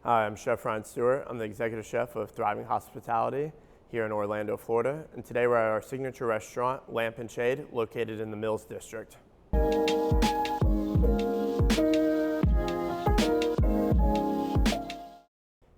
Hi, I'm Chef Ryan Stewart. I'm the executive chef of Thriving Hospitality here in Orlando, Florida. And today we're at our signature restaurant, Lamp and Shade, located in the Mills District.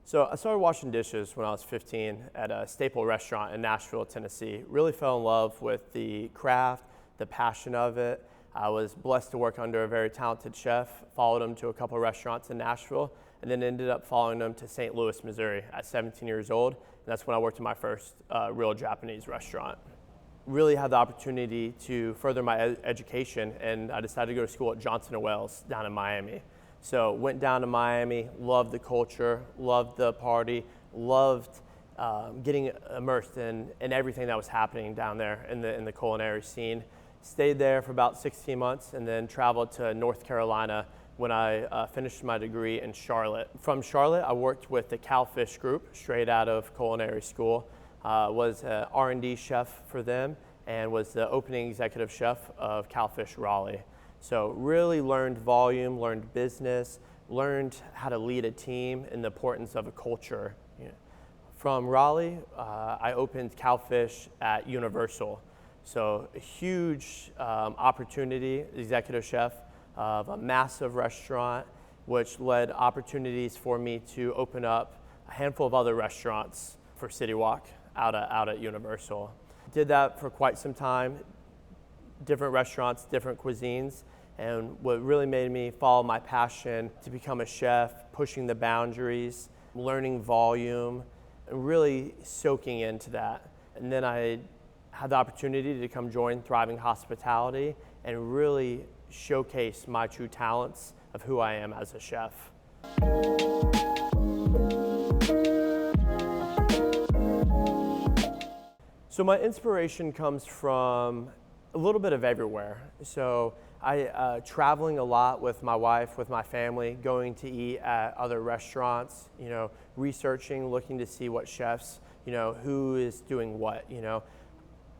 So I started washing dishes when I was 15 at a staple restaurant in Nashville, Tennessee. Really fell in love with the craft, the passion of it. I was blessed to work under a very talented chef, followed him to a couple of restaurants in Nashville, and then ended up following him to St. Louis, Missouri at 17 years old. And that's when I worked in my first real Japanese restaurant. Really had the opportunity to further my education, and I decided to go to school at Johnson & Wales down in Miami. So went down to Miami, loved the culture, loved the party, loved getting immersed in everything that was happening down there in the culinary scene. Stayed there for about 16 months and then traveled to North Carolina when I finished my degree in Charlotte. From Charlotte, I worked with the Cowfish Group straight out of culinary school. Was an R&D chef for them and was the opening executive chef of Cowfish Raleigh. So really learned volume, learned business, learned how to lead a team and the importance of a culture. From Raleigh, I opened Cowfish at Universal. So a huge opportunity, executive chef of a massive restaurant, which led opportunities for me to open up a handful of other restaurants for City Walk out at Universal. Did that for quite some time, different restaurants, different cuisines, and what really made me follow my passion to become a chef, pushing the boundaries, learning volume, and really soaking into that. And then I had the opportunity to come join Thriving Hospitality and really showcase my true talents of who I am as a chef. So my inspiration comes from a little bit of everywhere. So I traveling a lot with my wife, with my family, going to eat at other restaurants, researching, looking to see what chefs, who is doing what,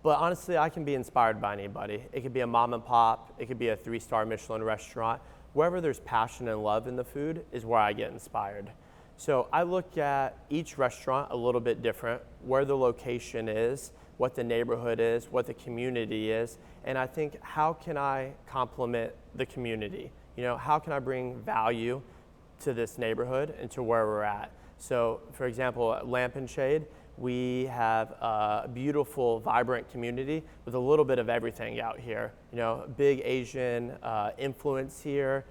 But honestly, I can be inspired by anybody. It could be a mom and pop, it could be a 3-star Michelin restaurant. Wherever there's passion and love in the food is where I get inspired. So I look at each restaurant a little bit different, where the location is, what the neighborhood is, what the community is, and I think, how can I complement the community? How can I bring value to this neighborhood and to where we're at? So for example, at Lamp and Shade, we have a beautiful, vibrant community with a little bit of everything out here. Big Asian influence here,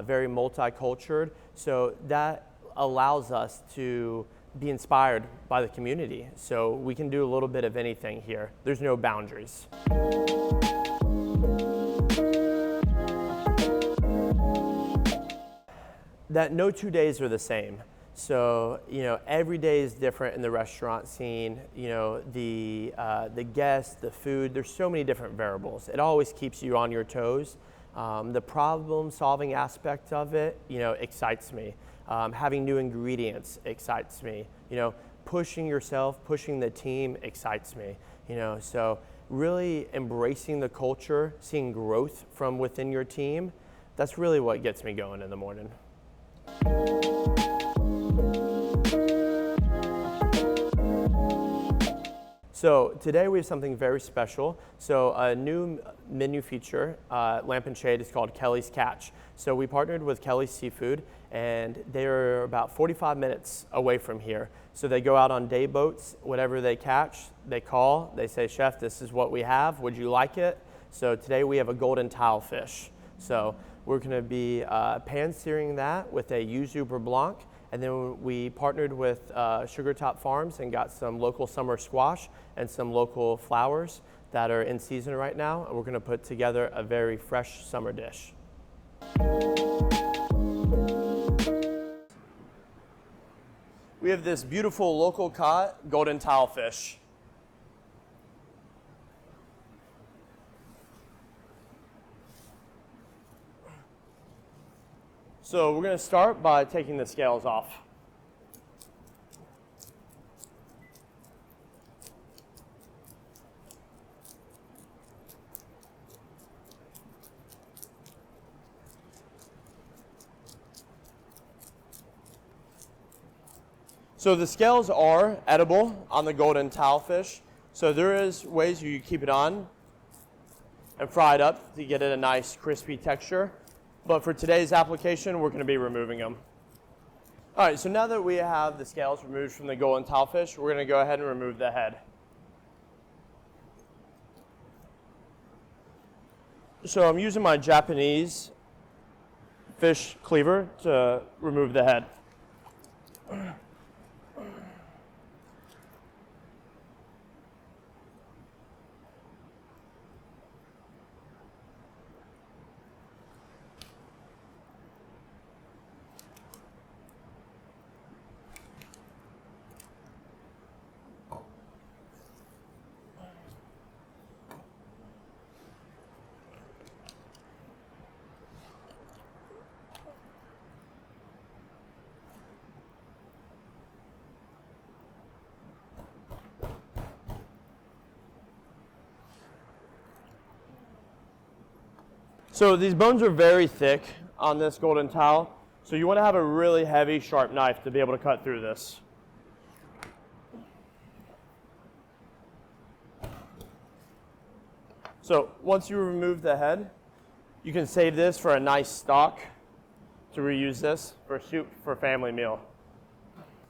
very multicultural. So that allows us to be inspired by the community. So we can do a little bit of anything here. There's no boundaries. That no 2 days are the same. So, every day is different in the restaurant scene. The guests, the food, there's so many different variables. It always keeps you on your toes. The problem-solving aspect of it, excites me. Having new ingredients excites me. Pushing yourself, pushing the team excites me. So really embracing the culture, seeing growth from within your team, that's really what gets me going in the morning. So today we have something very special. So a new menu feature, Lamp and Shade, is called Kelly's Catch. So we partnered with Kelly's Seafood, and they're about 45 minutes away from here. So they go out on day boats, whatever they catch, they call, they say, "Chef, this is what we have, would you like it?" So today we have a golden tilefish. So we're gonna be pan searing that with a yuzu beurre blanc. And then we partnered with Sugartop Farms and got some local summer squash and some local flowers that are in season right now. And we're gonna put together a very fresh summer dish. We have this beautiful local caught golden tilefish. So we're going to start by taking the scales off. So the scales are edible on the golden tilefish. So there is ways you keep it on and fry it up to get it a nice crispy texture. But for today's application, we're going to be removing them. All right, so now that we have the scales removed from the golden tilefish, we're going to go ahead and remove the head. So I'm using my Japanese fish cleaver to remove the head. So these bones are very thick on this golden tile, so you want to have a really heavy, sharp knife to be able to cut through this. So once you remove the head, you can save this for a nice stock to reuse this for soup for a family meal.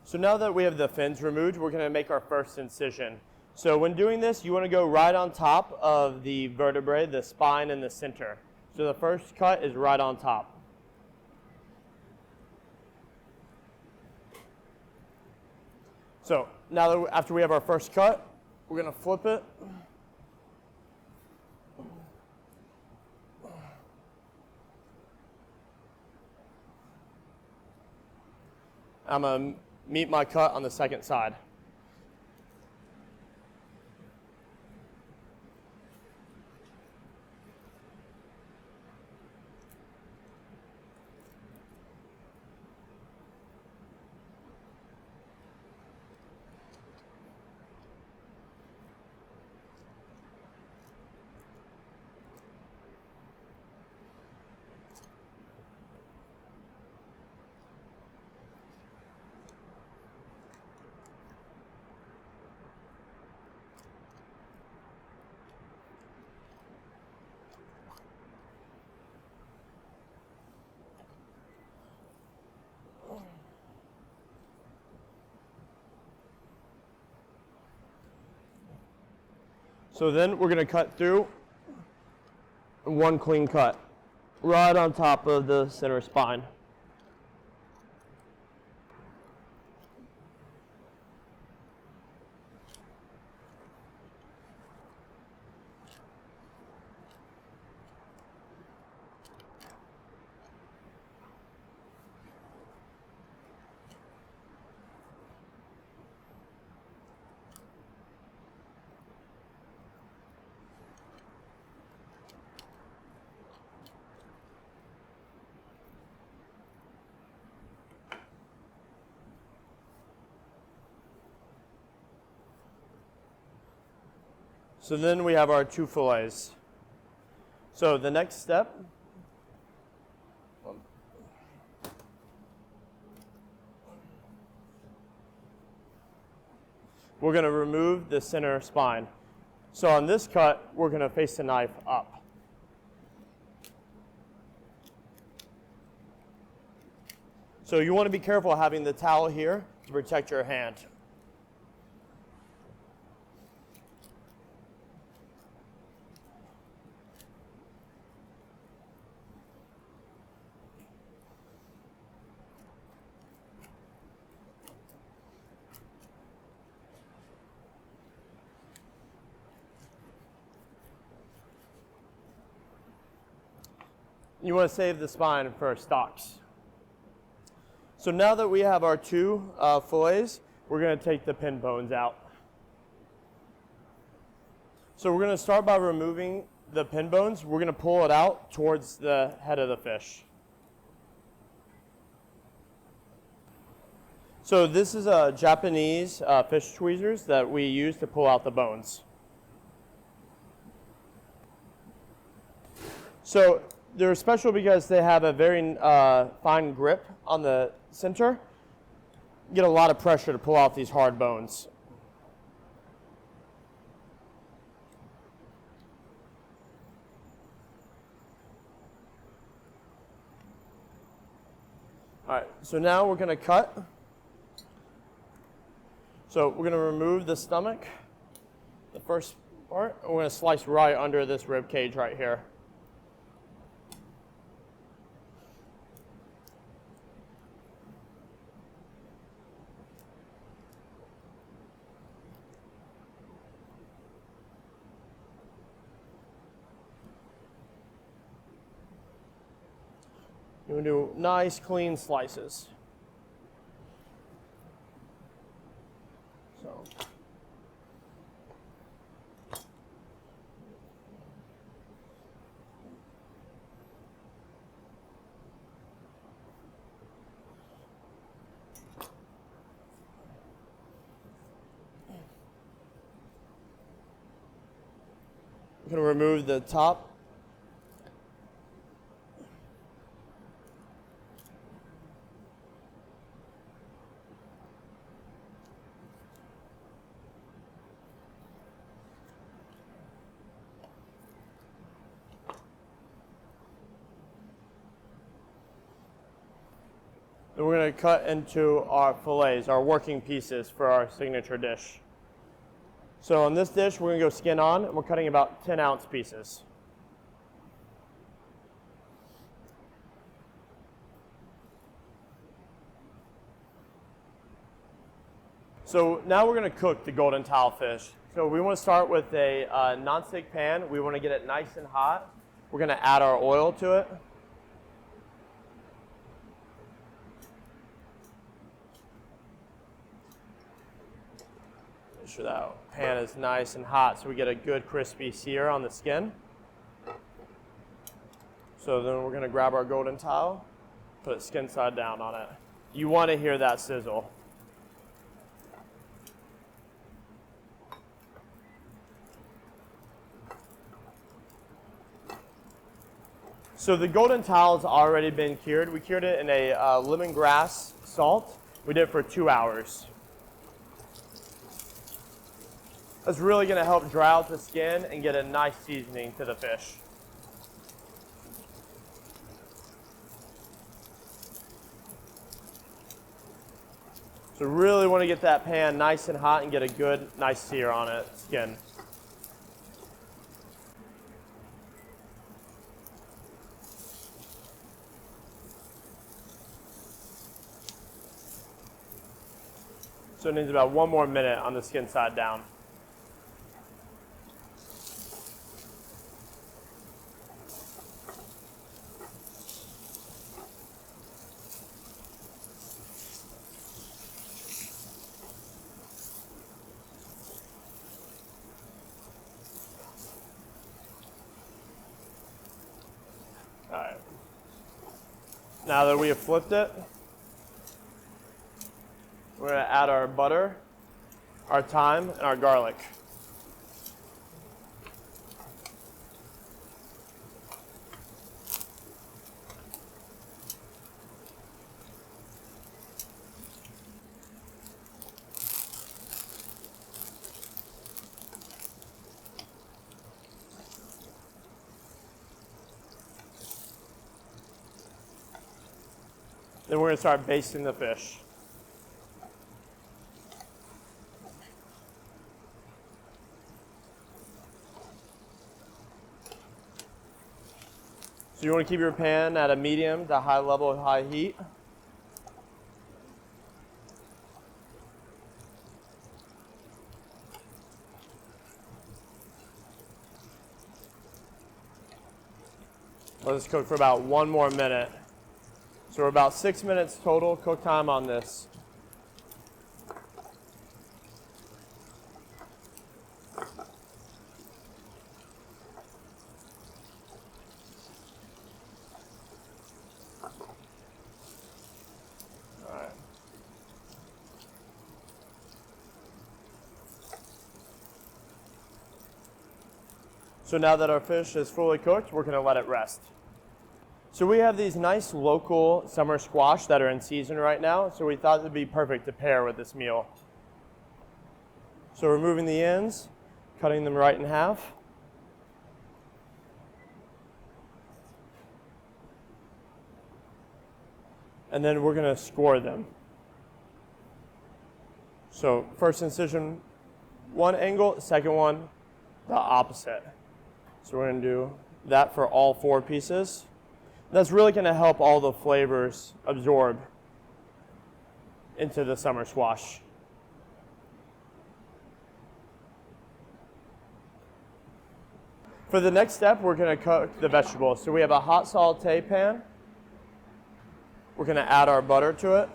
So now that we have the fins removed, we're going to make our first incision. So when doing this, you want to go right on top of the vertebrae, the spine and the center. So the first cut is right on top. So now that after we have our first cut, we're going to flip it. I'm going to meet my cut on the second side. So then we're going to cut through one clean cut right on top of the center spine. So then we have our two fillets. So the next step, we're going to remove the center spine. So on this cut, we're going to face the knife up. So you want to be careful having the towel here to protect your hand. You want to save the spine for stocks. So now that we have our two fillets, we're going to take the pin bones out. So we're going to start by removing the pin bones. We're going to pull it out towards the head of the fish. So this is a Japanese fish tweezers that we use to pull out the bones. So they're special because they have a very fine grip on the center. get a lot of pressure to pull out these hard bones. All right, so now we're gonna cut. So we're gonna remove the stomach, the first part, and we're gonna slice right under this rib cage right here. You want to do nice, clean slices. So. I'm going to remove the top. Then we're going to cut into our fillets, our working pieces for our signature dish. So on this dish, we're going to go skin on, and we're cutting about 10-ounce pieces. So now we're going to cook the golden tilefish. So we want to start with a nonstick pan. We want to get it nice and hot. We're going to add our oil to it. Make sure that pan is nice and hot so we get a good crispy sear on the skin. So then we're going to grab our golden tile, put it skin side down on it. You want to hear that sizzle. So the golden tile has already been cured. We cured it in a lemongrass salt. We did it for 2 hours. That's really going to help dry out the skin and get a nice seasoning to the fish. So really want to get that pan nice and hot and get a good, nice sear on it, skin. So it needs about 1 more minute on the skin side down. All right. Now that we have flipped it, we're going to add our butter, our thyme, and our garlic. Then we're going to start basting the fish. So you want to keep your pan at a medium to high level of high heat. Let this cook for about 1 more minute. So we're about 6 minutes total cook time on this. All right. So now that our fish is fully cooked, we're going to let it rest. So we have these nice local summer squash that are in season right now, so we thought it'd be perfect to pair with this meal. So removing the ends, cutting them right in half. And then we're going to score them. So first incision, one angle, second one, the opposite. So we're going to do that for all 4 pieces. That's really going to help all the flavors absorb into the summer squash. For the next step, we're going to cook the vegetables. So we have a hot saute pan. We're going to add our butter to it.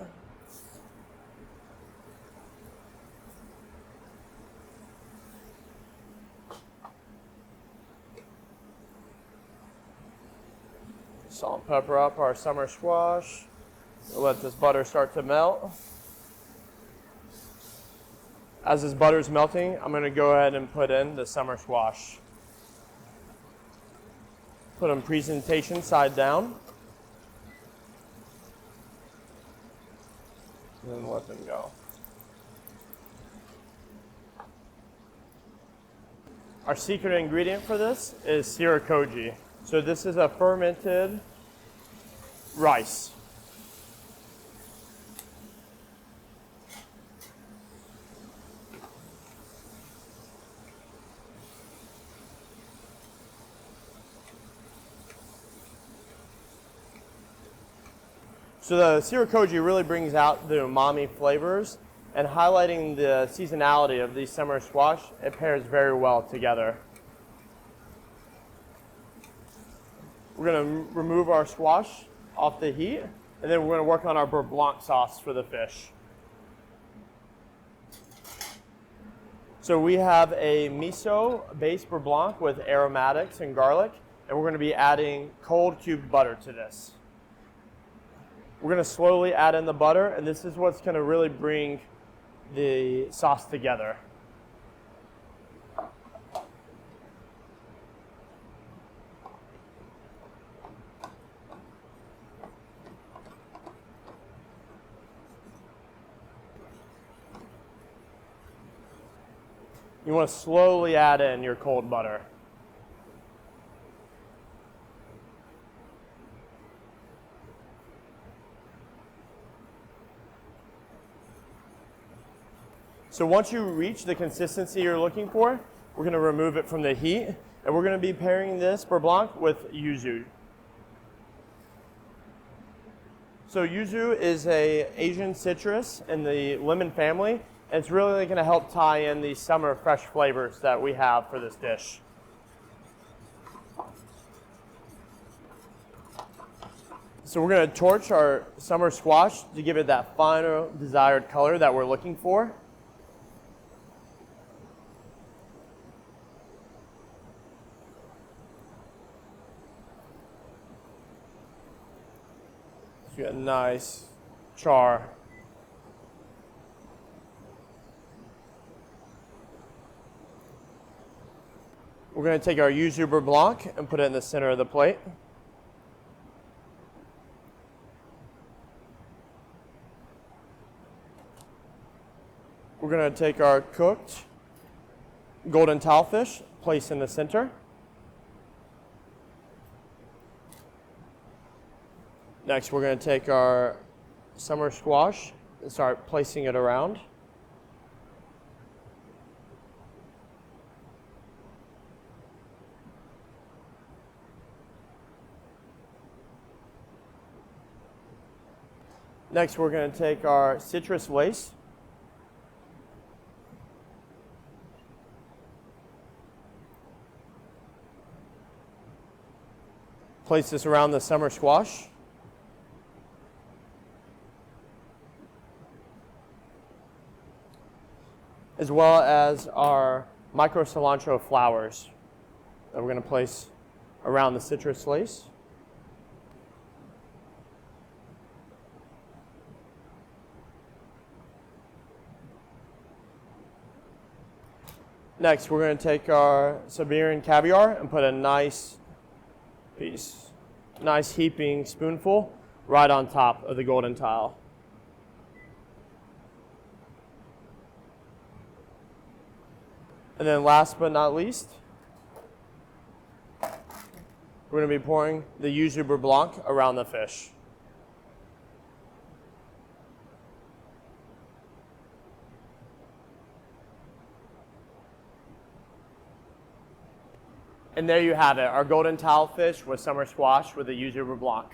Salt and pepper up our summer squash. We'll let this butter start to melt. As this butter is melting, I'm going to go ahead and put in the summer squash. Put them presentation side down. And then let them go. Our secret ingredient for this is sirakoji. So this is a fermented rice. So the sirakoji really brings out the umami flavors, and highlighting the seasonality of these summer squash, it pairs very well together. We're going to remove our squash off the heat, and then we're going to work on our beurre blanc sauce for the fish. So we have a miso-based beurre blanc with aromatics and garlic, and we're going to be adding cold cubed butter to this. We're going to slowly add in the butter, and this is what's going to really bring the sauce together. You want to slowly add in your cold butter. So once you reach the consistency you're looking for, we're going to remove it from the heat, and we're going to be pairing this beurre blanc with yuzu. So yuzu is an Asian citrus in the lemon family, and it's really going to help tie in the summer fresh flavors that we have for this dish. So we're going to torch our summer squash to give it that final desired color that we're looking for. So you got a nice char. We're going to take our yuzu beurre blanc and put it in the center of the plate. We're going to take our cooked golden tilefish, place in the center. Next, we're going to take our summer squash and start placing it around. Next, we're going to take our citrus lace. Place this around the summer squash. As well as our micro cilantro flowers that we're going to place around the citrus lace. Next, we're going to take our Siberian caviar and put a nice piece nice heaping spoonful right on top of the golden tile. And then last but not least, we're going to be pouring the yuzu beurre blanc around the fish. And there you have it, our golden tile fish with summer squash with the yuzu beurre blanc.